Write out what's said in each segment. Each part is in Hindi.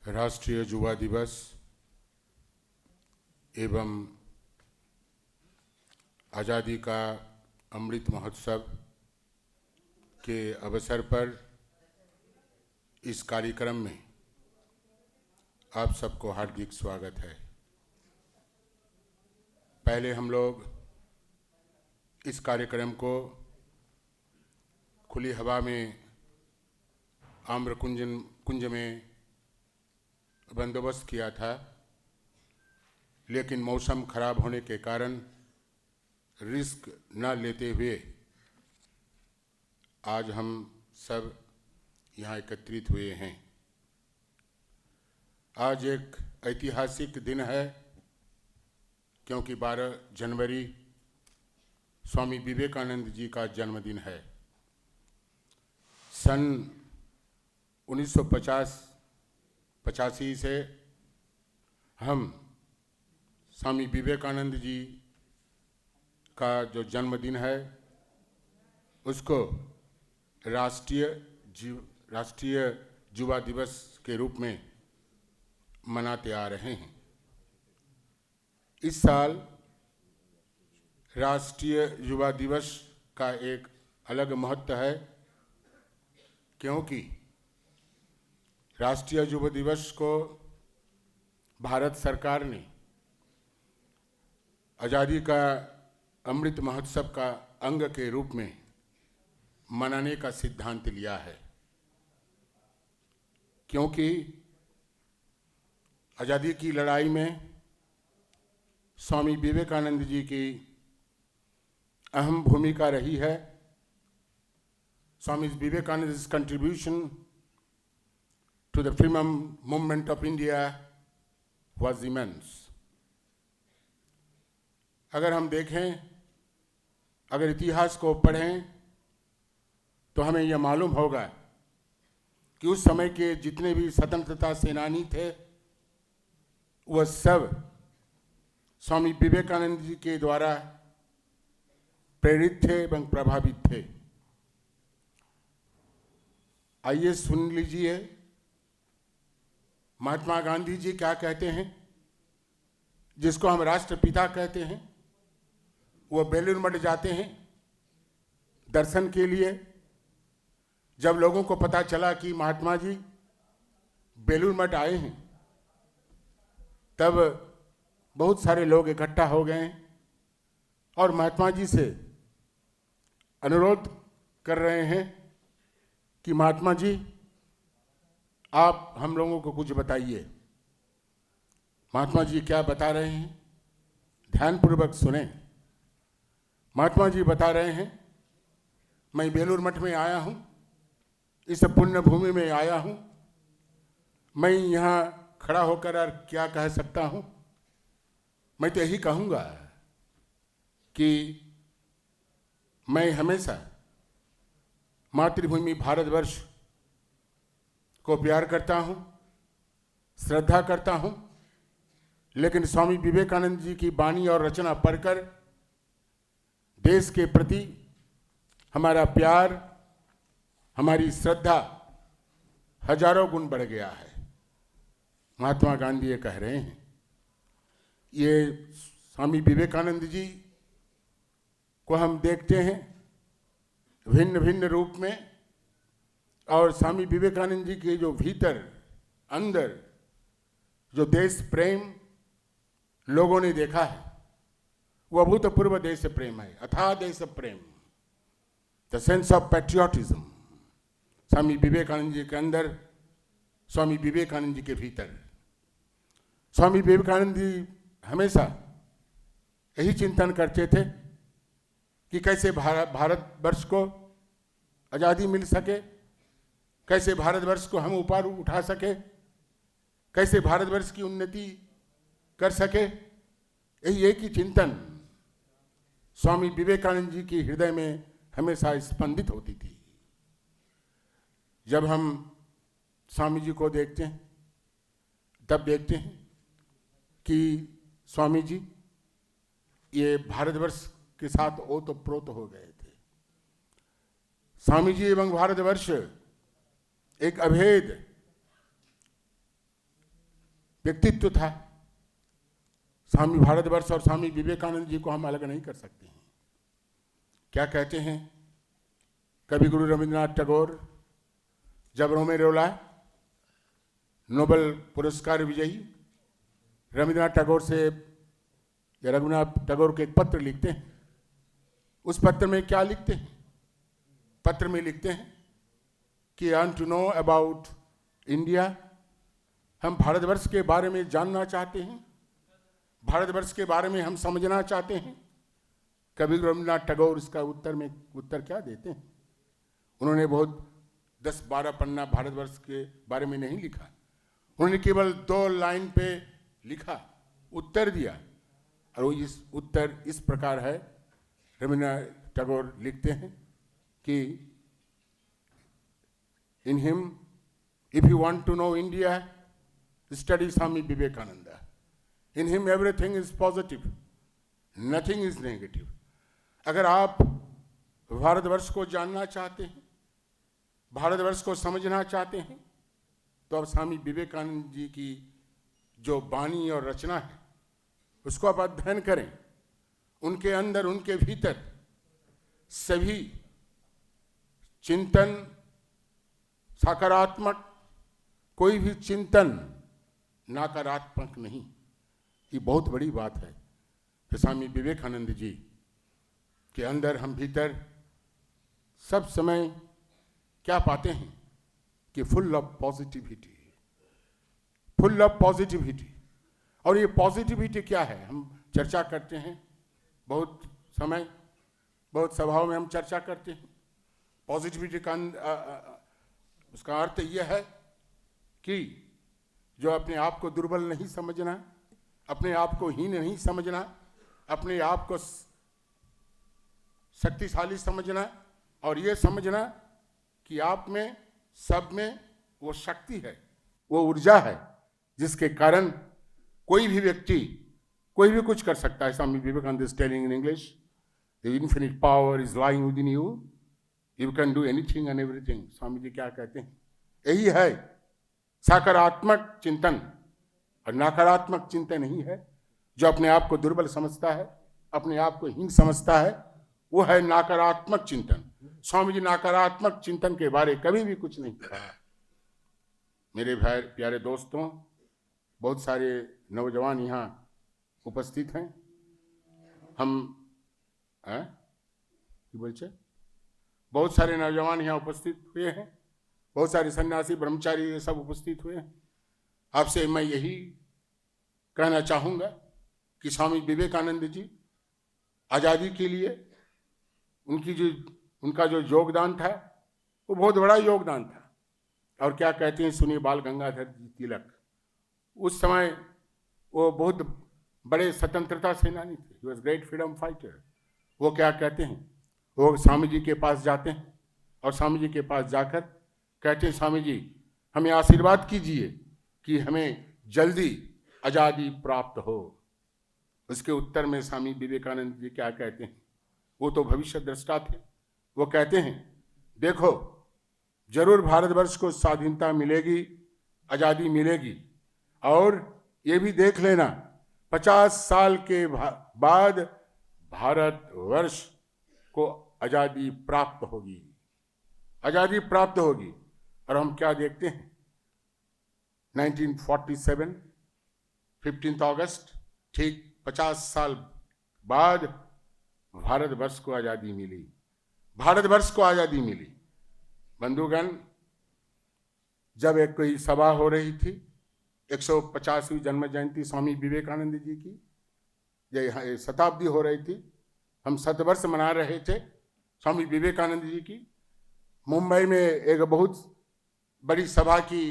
राष्ट्रीय युवा दिवस एवं आज़ादी का अमृत महोत्सव के अवसर पर इस कार्यक्रम में आप सबको हार्दिक स्वागत है। पहले हम लोग इस कार्यक्रम को खुली हवा में आम्र कुंज में बंदोबस्त किया था, लेकिन मौसम खराब होने के कारण रिस्क न लेते हुए आज हम सब यहाँ एकत्रित हुए हैं। आज एक ऐतिहासिक दिन है, क्योंकि 12 जनवरी स्वामी विवेकानंद जी का जन्मदिन है। सन 1985 से हम स्वामी विवेकानंद जी का जो जन्मदिन है उसको राष्ट्रीय युवा दिवस के रूप में मनाते आ रहे हैं। इस साल राष्ट्रीय युवा दिवस का एक अलग महत्व है, क्योंकि राष्ट्रीय युवा दिवस को भारत सरकार ने आज़ादी का अमृत महोत्सव का अंग के रूप में मनाने का सिद्धांत लिया है। क्योंकि आज़ादी की लड़ाई में स्वामी विवेकानंद जी की अहम भूमिका रही है। स्वामी विवेकानंद's contribution to the freedom movement of India was immense. अगर हम देखें, अगर इतिहास को पढ़ें तो हमें यह मालूम होगा कि उस समय के जितने भी स्वतंत्रता सेनानी थे वह सब स्वामी विवेकानंद जी के द्वारा प्रेरित थे एवं प्रभावित थे। आइए सुन लीजिए महात्मा गांधी जी क्या कहते हैं, जिसको हम राष्ट्रपिता कहते हैं। वो बेलूर मठ जाते हैं दर्शन के लिए। जब लोगों को पता चला कि महात्मा जी बेलूर मठ आए हैं, तब बहुत सारे लोग इकट्ठा हो गए और महात्मा जी से अनुरोध कर रहे हैं कि महात्मा जी आप हम लोगों को कुछ बताइए। महात्मा जी क्या बता रहे हैं, ध्यानपूर्वक सुने। महात्मा जी बता रहे हैं, मैं बेलूर मठ में आया हूँ, इस पुण्य भूमि में आया हूँ। मैं यहाँ खड़ा होकर और क्या कह सकता हूँ। मैं तो यही कहूँगा कि मैं हमेशा मातृभूमि भारतवर्ष को प्यार करता हूँ, श्रद्धा करता हूँ, लेकिन स्वामी विवेकानंद जी की वाणी और रचना पढ़कर देश के प्रति हमारा प्यार, हमारी श्रद्धा हजारों गुण बढ़ गया है। महात्मा गांधी ये कह रहे हैं। ये स्वामी विवेकानंद जी को हम देखते हैं भिन्न भिन्न रूप में, और स्वामी विवेकानंद जी के जो भीतर अंदर जो देश प्रेम लोगों ने देखा है, वो अभूतपूर्व देश प्रेम है, अथाह देश प्रेम, द सेंस ऑफ पैट्रियोटिज्म। स्वामी विवेकानंद जी के अंदर, स्वामी विवेकानंद जी के भीतर। स्वामी विवेकानंद जी हमेशा यही चिंतन करते थे कि कैसे भारतवर्ष को आज़ादी मिल सके, कैसे भारतवर्ष को हम ऊपर उठा सके, कैसे भारतवर्ष की उन्नति कर सके। यही एक ही चिंतन स्वामी विवेकानंद जी के हृदय में हमेशा स्पंदित होती थी। जब हम स्वामी जी को देखते हैं तब देखते हैं कि स्वामी जी ये भारतवर्ष के साथ ओतप्रोत हो गए थे। स्वामी जी एवं भारतवर्ष एक अभेद व्यक्तित्व था। स्वामी भारतवर्ष और स्वामी विवेकानंद जी को हम अलग नहीं कर सकते हैं। क्या कहते हैं कवि गुरु रविंद्रनाथ टैगोर, जब रोमेरोला नोबेल पुरस्कार विजयी रविंद्रनाथ टैगोर से या रघुनाथ टैगोर के एक पत्र लिखते हैं, उस पत्र में क्या लिखते हैं? पत्र में लिखते हैं कि I want to know about India, हम भारतवर्ष के बारे में जानना चाहते हैं, भारतवर्ष के बारे में हम समझना चाहते हैं। कवि रविंद्रनाथ टैगोर इसका उत्तर क्या देते हैं? उन्होंने बहुत 10-12 पन्ना भारतवर्ष के बारे में नहीं लिखा, उन्होंने केवल 2 लाइन पे लिखा, उत्तर दिया। और वो इस उत्तर इस प्रकार है, रविंद्रनाथ टैगोर लिखते हैं कि in him if you want to know India study Swami Vivekananda. In him everything is positive, nothing is negative. अगर आप भारतवर्ष को जानना चाहते हैं, भारतवर्ष को समझना चाहते हैं, तो अब स्वामी विवेकानंद जी की जो वाणी और रचना है उसको आप अध्ययन करें। उनके अंदर, उनके भीतर सभी चिंतन सकारात्मक, कोई भी चिंतन नकारात्मक नहीं। ये बहुत बड़ी बात है कि स्वामी विवेकानंद जी के अंदर, हम भीतर सब समय क्या पाते हैं कि full of positivity, full of positivity. और ये पॉजिटिविटी क्या है? हम चर्चा करते हैं बहुत समय, बहुत सभाओं में हम चर्चा करते हैं। पॉजिटिविटी का उसका अर्थ यह है कि जो अपने आप को दुर्बल नहीं समझना, अपने आप को हीन नहीं समझना, अपने आप को शक्तिशाली समझना, और ये समझना कि आप में, सब में वो शक्ति है, वो ऊर्जा है जिसके कारण कोई भी व्यक्ति कोई भी कुछ कर सकता है। Swami Vivekananda is telling in English, the infinite power is lying within you, you can do anything and everything. Swami ji क्या कहते हैं? यही है सकारात्मक चिंतन, और नकारात्मक चिंतन नहीं है। जो अपने आप को दुर्बल समझता है, अपने आप को हीन समझता है, वो है नकारात्मक चिंतन। स्वामी जी नकारात्मक चिंतन के बारे कभी भी कुछ नहीं कहा। मेरे भाई प्यारे दोस्तों, बहुत सारे नौजवान यहाँ उपस्थित हैं। हम बोलचे बहुत सारे नौजवान यहाँ उपस्थित हुए हैं, बहुत सारे सन्यासी ब्रह्मचारी ये सब उपस्थित हुए हैं। आपसे मैं यही कहना चाहूँगा कि स्वामी विवेकानंद जी आज़ादी के लिए उनका जो योगदान था वो बहुत बड़ा योगदान था। और क्या कहते हैं, सुनिए, बाल गंगाधर जी तिलक उस समय वो बहुत बड़े स्वतंत्रता सेनानी थे, he was great freedom fighter. वो क्या कहते हैं, वो स्वामी जी के पास जाते हैं और स्वामी जी के पास जाकर कहते हैं, स्वामी जी हमें आशीर्वाद कीजिए कि हमें जल्दी आज़ादी प्राप्त हो। उसके उत्तर में स्वामी विवेकानंद जी क्या कहते हैं? वो तो भविष्य दृष्टा थे। वो कहते हैं, देखो जरूर भारतवर्ष को स्वाधीनता मिलेगी, आज़ादी मिलेगी, और ये भी देख लेना 50 साल के बाद भारतवर्ष को आज़ादी प्राप्त होगी, आज़ादी प्राप्त होगी। और हम क्या देखते हैं, 1947 15 अगस्त, ठीक 50 साल बाद भारतवर्ष को आज़ादी मिली, भारतवर्ष को आज़ादी मिली। बंधुगण, जब एक कोई सभा हो रही थी, 150वीं जन्म जयंती स्वामी विवेकानंद जी की, ये शताब्दी हो रही थी, हम शतवर्ष मना रहे थे स्वामी विवेकानंद जी की। मुंबई में एक बहुत बड़ी सभा की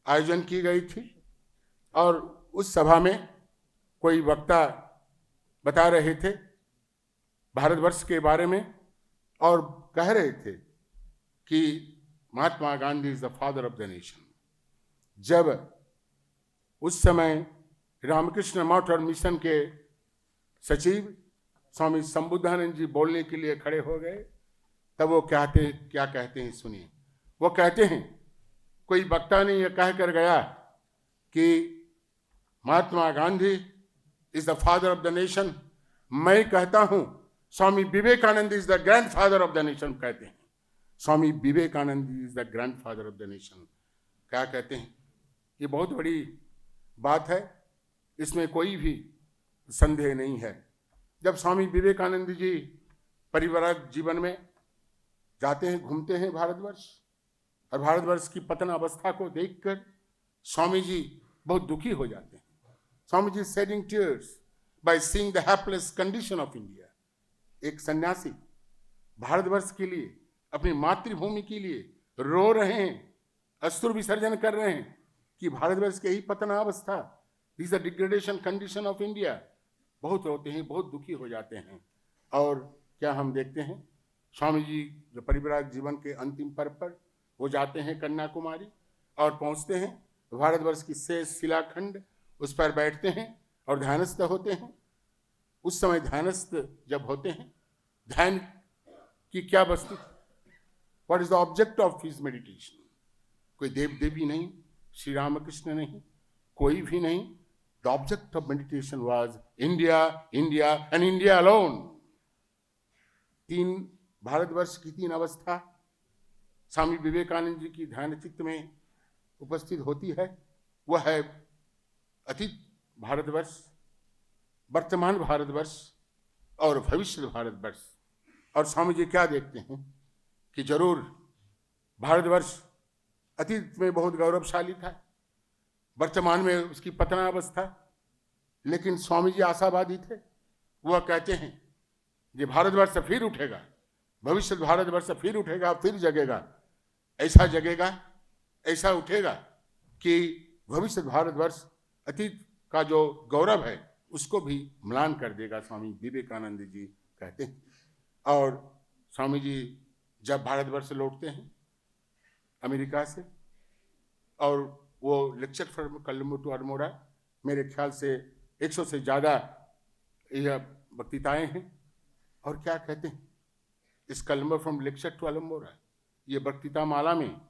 आयोजन की गई थी, और उस सभा में कोई वक्ता बता रहे थे भारतवर्ष के बारे में, और कह रहे थे कि Mahatma Gandhi is the father of the nation. जब उस समय रामकृष्ण मठ और मिशन के सचिव स्वामी संबुद्धानंद जी बोलने के लिए खड़े हो गए, तब वो क्या कहते हैं, सुनिए। वो कहते हैं, कोई वक्ता ने यह कह कर गया कि Mahatma Gandhi is the father of the nation. मैं कहता हूं Swami Vivekananda is the grandfather of the nation कहते हैं। Swami Vivekananda is the grandfather of the nation. क्या कहते हैं? ये बहुत बड़ी बात है, इसमें कोई भी संदेह नहीं है। जब स्वामी विवेकानंद जी परिवारिक जीवन में जाते हैं, घूमते हैं भारतवर्ष, और भारतवर्ष की पतन अवस्था को देखकर स्वामी जी बहुत दुखी हो जाते हैं। Swami ji shedding tears by seeing the helpless condition of India. एक सन्यासी भारतवर्ष के लिए, अपनी मातृभूमि के लिए रो रहे हैं, अश्रु विसर्जन कर रहे हैं कि भारतवर्ष की यही पतनावस्था, this the degradation condition of India. बहुत रोते हैं, बहुत दुखी हो जाते हैं। और क्या हम देखते हैं, स्वामी जी जो परिवारिक जीवन के अंतिम पर्व पर वो जाते हैं कन्याकुमारी और पहुंचते हैं भारतवर्ष की शेष शिलाखंड, उस पर बैठते हैं और ध्यानस्थ होते हैं। उस समय ध्यानस्थ जब होते हैं, ध्यान की क्या वस्तु, what is the object of his meditation? कोई देव देवी नहीं, श्री रामकृष्ण नहीं, कोई भी नहीं। The object of meditation was India, India and India alone. Bharatvarsh की तीन अवस्था स्वामी विवेकानंद जी की ध्यान चित्त में उपस्थित होती है। वह है अतीत भारतवर्ष, वर्तमान भारतवर्ष और भविष्य भारतवर्ष। और स्वामी जी क्या देखते हैं कि जरूर भारतवर्ष अतीत में बहुत गौरवशाली था, वर्तमान में उसकी पतनावस्था, लेकिन स्वामी जी आशावादी थे। वह कहते हैं कि भारतवर्ष फिर उठेगा, भविष्य भारतवर्ष फिर उठेगा, फिर जगेगा, ऐसा जगेगा, ऐसा उठेगा कि भविष्य भारतवर्ष अतीत का जो गौरव है उसको भी म्लान कर देगा, स्वामी विवेकानंद जी कहते हैं। और स्वामी जी जब भारतवर्ष लौटते हैं अमेरिका से, और वो lecture from Colombo to Almora, मेरे ख्याल से 100 से ज़्यादा यह वक्तृताएँ हैं। और क्या कहते हैं इस Colombo from lecture to Almora, ये वक्तृता माला में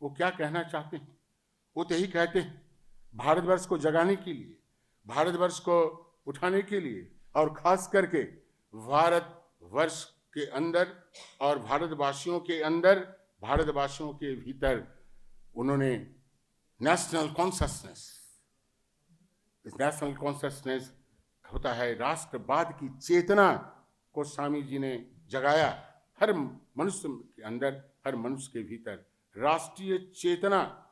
वो क्या कहना चाहते हैं? वो तो यही कहते हैं, भारतवर्ष को जगाने के लिए, भारतवर्ष को उठाने के लिए, और खास करके भारतवर्ष के अंदर और भारतवासियों के अंदर, भारतवासियों के भीतर उन्होंने नेशनल कॉन्शसनेस, इस नेशनल कॉन्शसनेस होता है राष्ट्रवाद की चेतना को स्वामी जी ने जगाया। हर मनुष्य के अंदर, हर मनुष्य के भीतर राष्ट्रीय चेतना।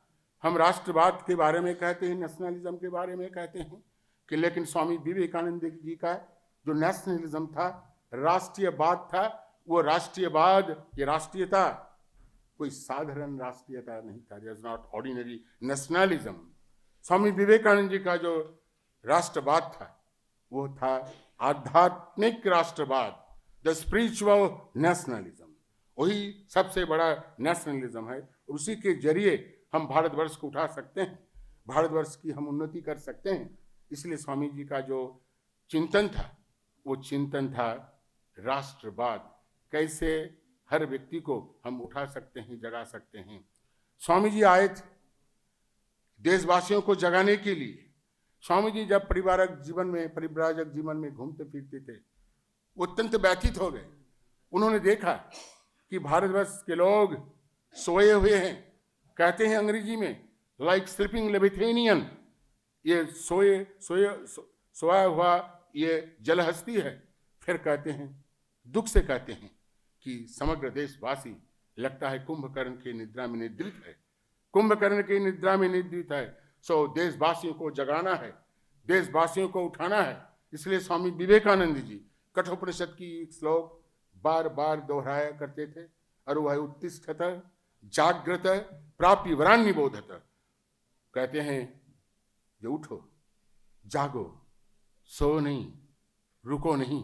हम राष्ट्रवाद के बारे में कहते हैं, नेशनलिज्म के बारे में कहते हैं कि, लेकिन स्वामी विवेकानंद जी का जो नेशनलिज्म था, राष्ट्रीयवाद था, वो राष्ट्रीयवाद, ये राष्ट्रीयता कोई साधारण राष्ट्रीयता नहीं था, it is not ordinary nationalism. Swami Vivekananda ji का जो राष्ट्रवाद था वो था आध्यात्मिक राष्ट्रवाद, द स्पिरिचुअल नेशनलिज्म। वही सबसे बड़ा नेशनलिज्म है, उसी के जरिए हम भारतवर्ष को उठा सकते हैं, भारतवर्ष की हम उन्नति कर सकते हैं। इसलिए स्वामी जी का जो चिंतन था वो चिंतन था राष्ट्रवाद, कैसे हर व्यक्ति को हम उठा सकते हैं, जगा सकते हैं। स्वामी जी आए थे देशवासियों को जगाने के लिए। स्वामी जी जब परिवारक जीवन में घूमते फिरते थे, वो अत्यंत व्यथित हो गए। उन्होंने देखा कि भारतवर्ष के लोग सोए हुए हैं, कहते हैं अंग्रेजी में लाइक स्लीपिंग लेविथेनियन, ये सोया हुआ ये जलहस्ती है। फिर कहते हैं, दुख से कहते हैं कि समग्र देशवासी लगता है कुंभकर्ण की निद्रा में निद्रित है, कुंभकर्ण की निद्रा में निद्रित है। सो देशवासियों को जगाना है, देशवासियों को उठाना है। इसलिए स्वामी विवेकानंद जी कठोपनिषद की एक श्लोक बार बार दोहराया करते थे, और वह उत्तिष्ठत जागृत प्राप्य वरान्य बोधत। कहते हैं जो उठो, जागो, सो नहीं, रुको नहीं,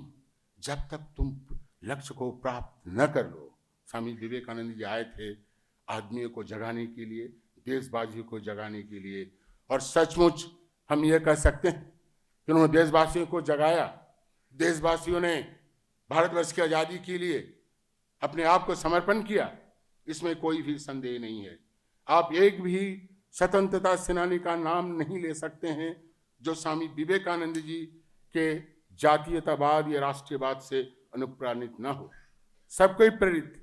जब तक तुम लक्ष्य को प्राप्त न कर लो। स्वामी विवेकानंद जी आए थे आदमियों को जगाने के लिए, देशवासियों को जगाने के लिए। और सचमुच हम ये कह सकते हैं कि उन्होंने देशवासियों को जगाया। देशवासियों ने भारतवर्ष की आज़ादी के लिए अपने आप को समर्पण किया, इसमें कोई भी संदेह नहीं है। आप एक भी स्वतंत्रता सेनानी का नाम नहीं ले सकते हैं जो स्वामी विवेकानंद जी के जातीयतावाद या राष्ट्रीयवाद से अनुप्राणित न हो। सब कोई प्रेरित थे,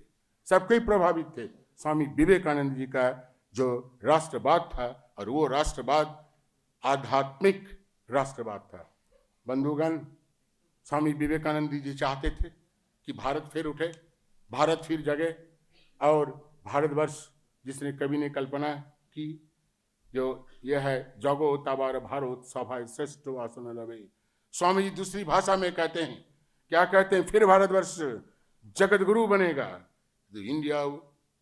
सब कोई प्रभावित थे स्वामी विवेकानंद जी का जो राष्ट्रवाद था, और वो राष्ट्रवाद आध्यात्मिक राष्ट्रवाद था। बंधुगण, स्वामी विवेकानंद जी चाहते थे कि भारत फिर उठे, भारत फिर जगे, और भारतवर्ष जिसने कवि ने कल्पना की जो यह है, जगो तबार भारत सभा श्रेष्ठ वासन लवे। स्वामी जी दूसरी भाषा में कहते हैं, क्या कहते हैं, फिर भारतवर्ष जगत गुरु बनेगा। India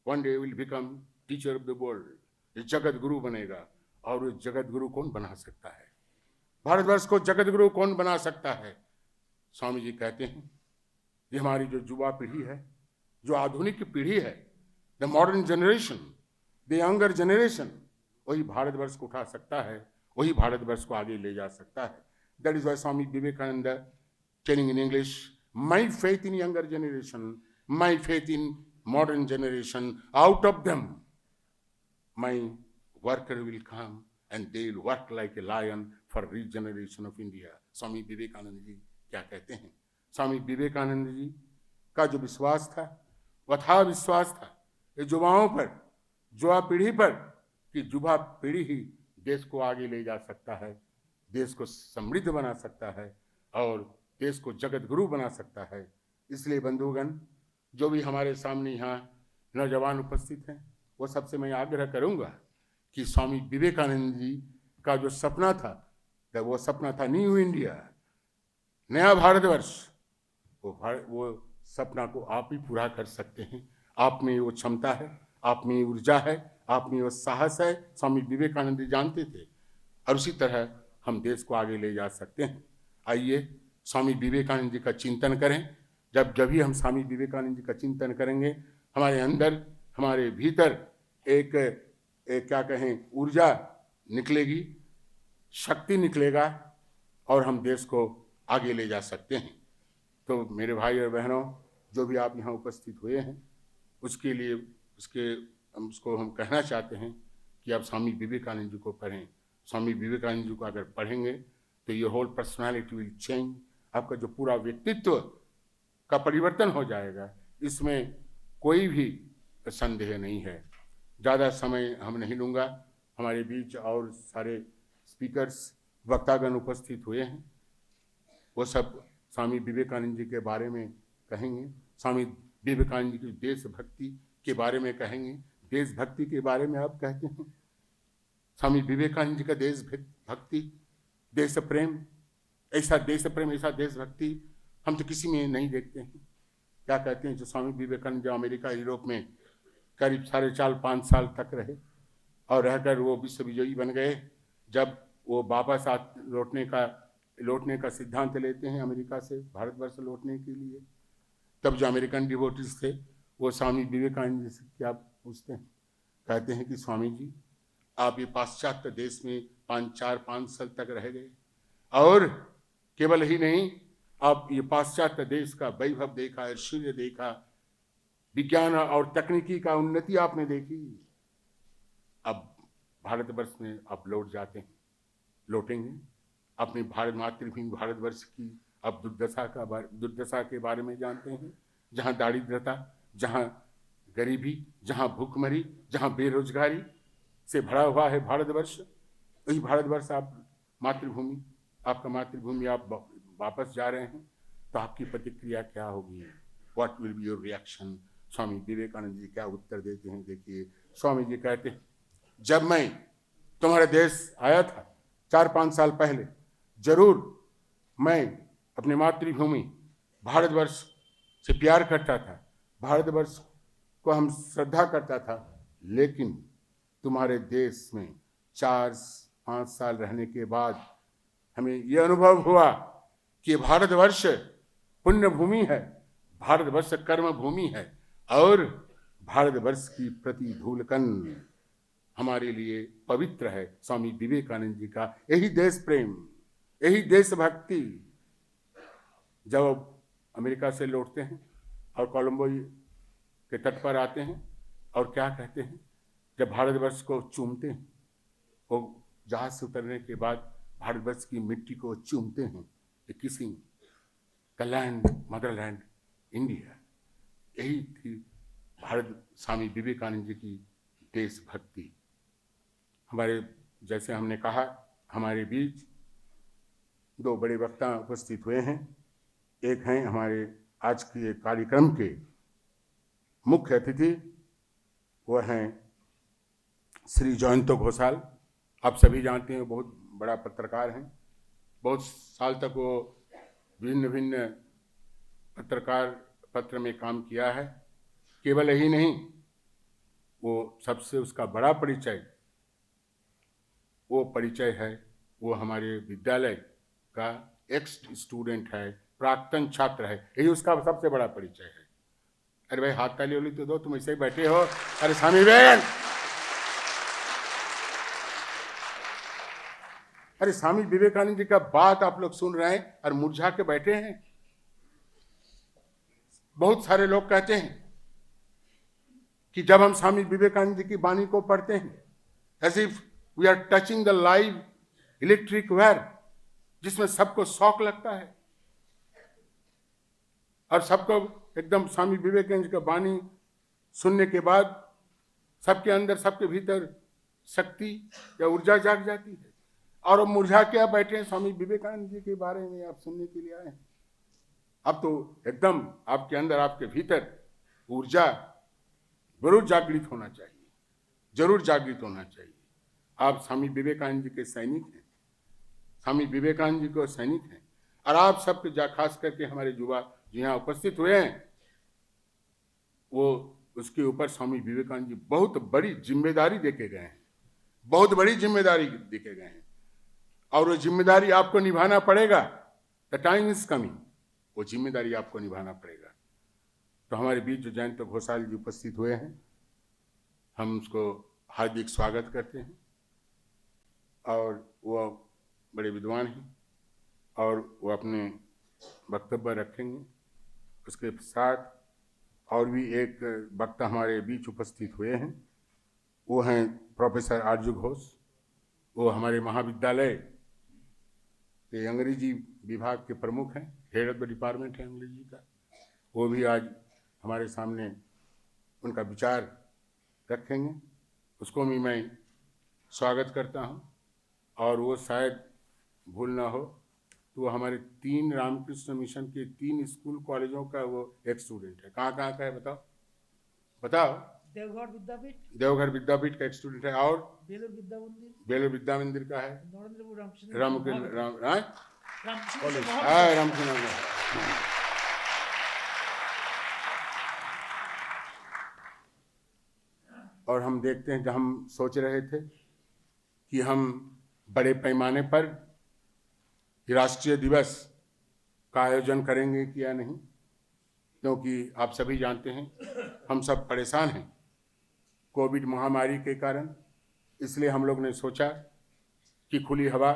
one day will become teacher of the world. Jagat Guru बनेगा। और वो जगत गुरु कौन बना सकता है? भारतवर्ष को जगत गुरु कौन बना सकता है? स्वामी जी कहते हैं, ये हमारी जो युवा पीढ़ी है, जो आधुनिक पीढ़ी है, the modern generation, the younger generation, वही भारतवर्ष को उठा सकता है, वही भारतवर्ष को आगे ले जा सकता है। That is why Swami Vivekananda telling in English, my faith in younger generation, my faith in modern generation, out of them my worker will come and they will work like a lion for regeneration of India. Swami Vivekananda ji क्या कहते हैं? स्वामी विवेकानंद जी का जो विश्वास था, वह था विश्वास था ये युवाओं पर, युवा पीढ़ी पर, कि युवा पीढ़ी ही देश को आगे ले जा सकता है, देश को समृद्ध बना सकता है, और देश को जगत गुरु बना सकता है। इसलिए बंधुगण, जो भी हमारे सामने यहाँ नौजवान उपस्थित हैं, वो सबसे मैं आग्रह करूँगा कि स्वामी विवेकानंद जी का जो सपना था, वो सपना था न्यू इंडिया, नया भारतवर्ष। वो सपना को आप ही पूरा कर सकते हैं। आप में वो क्षमता है, आप में ऊर्जा है, आप में वो साहस है। स्वामी विवेकानंद जी जानते थे, और उसी तरह हम देश को आगे ले जा सकते हैं। आइए स्वामी विवेकानंद जी का चिंतन करें। जब भी हम स्वामी विवेकानंद जी का चिंतन करेंगे, हमारे अंदर, हमारे भीतर एक क्या कहें, ऊर्जा निकलेगी, शक्ति निकलेगा, और हम देश को आगे ले जा सकते हैं। तो मेरे भाई और बहनों, जो भी आप यहाँ उपस्थित हुए हैं, उसके लिए उसको हम कहना चाहते हैं कि आप स्वामी विवेकानंद जी को पढ़ें। स्वामी विवेकानंद जी को अगर पढ़ेंगे तो ये होल पर्सनालिटी विल चेंज। आपका जो पूरा व्यक्तित्व का परिवर्तन हो जाएगा, इसमें कोई भी संदेह नहीं है। ज़्यादा समय हम नहीं लूँगा। हमारे बीच और सारे स्पीकर्स, वक्तागण उपस्थित हुए हैं, वो सब स्वामी विवेकानंद जी के बारे में कहेंगे। स्वामी विवेकानंद जी की देशभक्ति के बारे में कहेंगे। देशभक्ति के बारे में आप कहते हैं, स्वामी विवेकानंद जी का देशभक्ति, देश प्रेम, ऐसा देश प्रेम, ऐसा देशभक्ति हम तो किसी में नहीं देखते हैं। क्या कहते हैं, जो स्वामी विवेकानंद जो अमेरिका, यूरोप में करीब 4.5-5 साल तक रहे, और रहकर वो विश्व विजयी बन गए। जब वो वापस लौटने का सिद्धांत लेते हैं अमेरिका से भारतवर्ष लौटने के लिए, तब जो अमेरिकन डिवोटीज थे, वो स्वामी विवेकानंद जी से क्या पूछते हैं? कहते हैं कि स्वामी जी, आप ये पाश्चात्य देश में 5 साल तक रह गए, और केवल ही नहीं, आप ये पाश्चात्य देश का वैभव देखा, ऐश्वर्य देखा, विज्ञान और तकनीकी का उन्नति आपने देखी। अब भारतवर्ष में आप लौटेंगे अपनी मातृभूमि भारतवर्ष की अब दुर्दशा के बारे में जानते हैं, जहाँ दारिद्रता, जहाँ गरीबी, जहाँ भूखमरी, जहाँ बेरोजगारी से भरा हुआ है भारतवर्ष। वही भारतवर्ष आपका मातृभूमि आप वापस जा रहे हैं, तो आपकी प्रतिक्रिया क्या होगी? What will be your reaction? Swami Vivekananda ji क्या उत्तर देते हैं? देखिए, स्वामी जी कहते हैं, जब मैं तुम्हारे देश आया था 4-5 साल पहले, जरूर मैं अपनी मातृभूमि भारतवर्ष से प्यार करता था, भारतवर्ष को हम श्रद्धा करता था, लेकिन तुम्हारे देश में 4-5 साल रहने के बाद हमें यह अनुभव हुआ कि भारतवर्ष पुण्य भूमि है, भारतवर्ष कर्म भूमि है, और भारतवर्ष की प्रति धूलकण हमारे लिए पवित्र है। स्वामी विवेकानंद जी का यही देश प्रेम, यही देशभक्ति। जब अमेरिका से लौटते हैं और कोलंबो के तट पर आते हैं, और क्या कहते हैं, जब भारतवर्ष को चूमते हैं, वो जहाज से उतरने के बाद भारतवर्ष की मिट्टी को चूमते हैं, kissing the land, Motherland India. यही थी भारत स्वामी विवेकानंद जी की देशभक्ति। हमारे, जैसे हमने कहा, हमारे बीच दो बड़े वक्ता उपस्थित हुए हैं। एक हैं हमारे आज के कार्यक्रम के मुख्य अतिथि, वो हैं श्री जयंतो घोषाल। आप सभी जानते हैं, बहुत बड़ा पत्रकार हैं। बहुत साल तक वो भिन्न भिन्न पत्रकार पत्र में काम किया है। केवल यही नहीं, वो सबसे उसका बड़ा परिचय है, वो हमारे विद्यालय का एक्स स्टूडेंट है, प्राक्तन छात्र है। यही उसका सबसे बड़ा परिचय है। अरे भाई, हाथ ताली वाली तो दो, तुम ऐसे ही बैठे हो। अरे स्वामी विवेकानंद, अरे स्वामी विवेकानंद जी का बात आप लोग सुन रहे हैं और मुरझा के बैठे हैं। बहुत सारे लोग कहते हैं कि जब हम स्वामी विवेकानंद जी की वाणी को पढ़ते हैं, as if we are touching the live electric wire, जिसमें सबको शौक लगता है और सबको एकदम स्वामी विवेकानंद जी का वाणी सुनने के बाद सबके अंदर, सबके भीतर शक्ति या ऊर्जा जाग जाती है। और अब मुरझा के आप बैठे हैं, स्वामी विवेकानंद जी के बारे में आप सुनने के लिए आए हैं। अब तो एकदम आपके अंदर, आपके भीतर ऊर्जा जरूर जागृत होना चाहिए, जरूर जागृत होना चाहिए। आप स्वामी विवेकानंद जी के सैनिक हैं, स्वामी विवेकानंद जी को सैनिक हैं। और आप सबके, खास करके हमारे युवा जो यहाँ उपस्थित हुए हैं, वो उसके ऊपर स्वामी विवेकानंद जी बहुत बड़ी जिम्मेदारी देके गए हैं, बहुत बड़ी जिम्मेदारी देके गए हैं। और वो जिम्मेदारी आपको निभाना पड़ेगा। द टाइम इज कमिंग, वो जिम्मेदारी आपको निभाना पड़ेगा। तो हमारे बीच जो जयंत घोषाल जी उपस्थित हुए हैं, हम उसको हार्दिक स्वागत करते हैं। और वो बड़े विद्वान हैं और वो अपने वक्तव्य रखेंगे। उसके साथ और भी एक वक्ता हमारे बीच उपस्थित हुए हैं, वो हैं प्रोफेसर आरजू घोष। वो हमारे महाविद्यालय के अंग्रेजी विभाग के प्रमुख हैं, हेड ऑफ द डिपार्टमेंट है अंग्रेजी का। वो भी आज हमारे सामने उनका विचार रखेंगे, उसको भी मैं स्वागत करता हूं। और वो शायद भूल ना हो तो वो हमारे 3 रामकृष्ण मिशन के 3 स्कूल कॉलेजों का वो एक स्टूडेंट है। कहाँ कहाँ का है बताओ बताओ? देवघर विद्यापीठ का एक स्टूडेंट है। और बेलूर विद्या मंदिर का है। रामकृष्ण। और हम देखते हैं, जब हम सोच रहे थे कि हम बड़े पैमाने पर राष्ट्रीय दिवस का आयोजन करेंगे कि या नहीं, क्योंकि आप सभी जानते हैं हम सब परेशान हैं कोविड महामारी के कारण। इसलिए हम लोग ने सोचा कि खुली हवा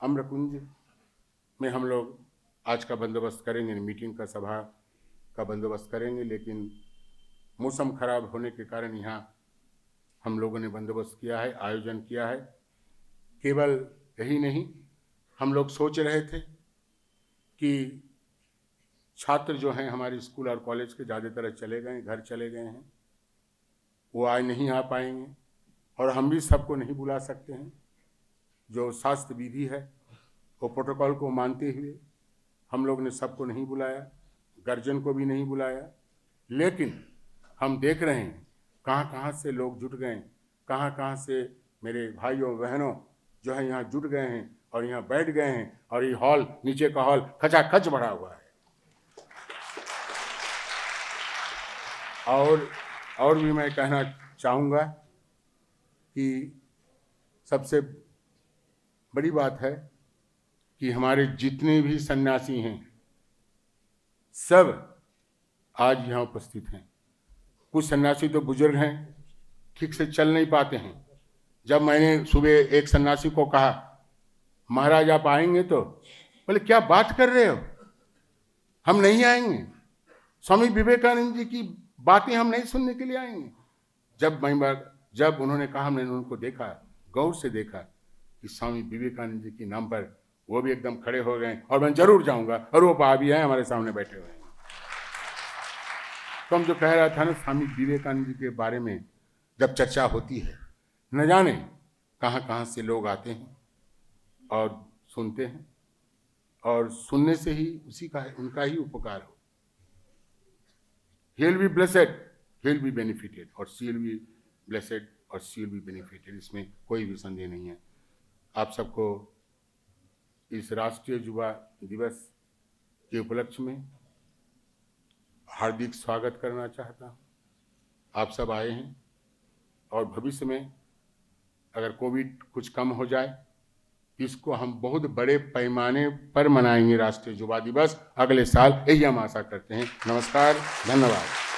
अम्रकुंज में हम लोग आज का बंदोबस्त करेंगे, मीटिंग का, सभा का बंदोबस्त करेंगे। लेकिन मौसम खराब होने के कारण यहाँ हम लोगों ने बंदोबस्त किया है, आयोजन किया है। केवल यही नहीं, हम लोग सोच रहे थे कि छात्र जो हैं हमारे स्कूल और कॉलेज के ज़्यादातर चले गए, घर चले गए हैं, वो आज नहीं आ पाएंगे। और हम भी सबको नहीं बुला सकते हैं। जो शास्त्र विधि है, वो प्रोटोकॉल को मानते हुए हम लोग ने सबको नहीं बुलाया, गार्जियन को भी नहीं बुलाया। लेकिन हम देख रहे हैं कहाँ कहाँ से लोग जुट गए, कहाँ कहाँ से मेरे भाइयों बहनों जो है यहाँ जुट गए हैं और यहाँ बैठ गए हैं। और ये हॉल, नीचे का हॉल खचाखच भरा हुआ है। और भी मैं कहना चाहूँगा कि सबसे बड़ी बात है कि हमारे जितने भी सन्यासी हैं सब आज यहाँ उपस्थित हैं। कुछ सन्यासी तो बुजुर्ग हैं, ठीक से चल नहीं पाते हैं। जब मैंने सुबह एक सन्यासी को कहा महाराज आप आएंगे, तो बोले क्या बात कर रहे हो, हम नहीं आएंगे, स्वामी विवेकानंद जी की बातें हम नहीं सुनने के लिए आएंगे। जब उन्होंने कहा, हमने उनको देखा, गौर से देखा, कि स्वामी विवेकानंद जी के नाम पर वो भी एकदम खड़े हो गए और मैं जरूर जाऊंगा, और वो पा भी हैं, हमारे सामने बैठे हुए हैं। तो हम जो कह रहा था ना, स्वामी विवेकानंद जी के बारे में जब चर्चा होती है, न जाने कहाँ कहाँ से लोग आते हैं और सुनते हैं, और सुनने से ही उनका ही उपकार हो। He will be blessed, he will be benefited, और she will be blessed और she will be benefited, इसमें कोई भी संदेह नहीं है। आप सबको इस राष्ट्रीय युवा दिवस के उपलक्ष्य में हार्दिक स्वागत करना चाहता हूँ। आप सब आए हैं, और भविष्य में अगर कोविड कुछ कम हो जाए, इसको हम बहुत बड़े पैमाने पर मनाएंगे राष्ट्रीय युवा दिवस अगले साल, यही हम आशा करते हैं। नमस्कार, धन्यवाद।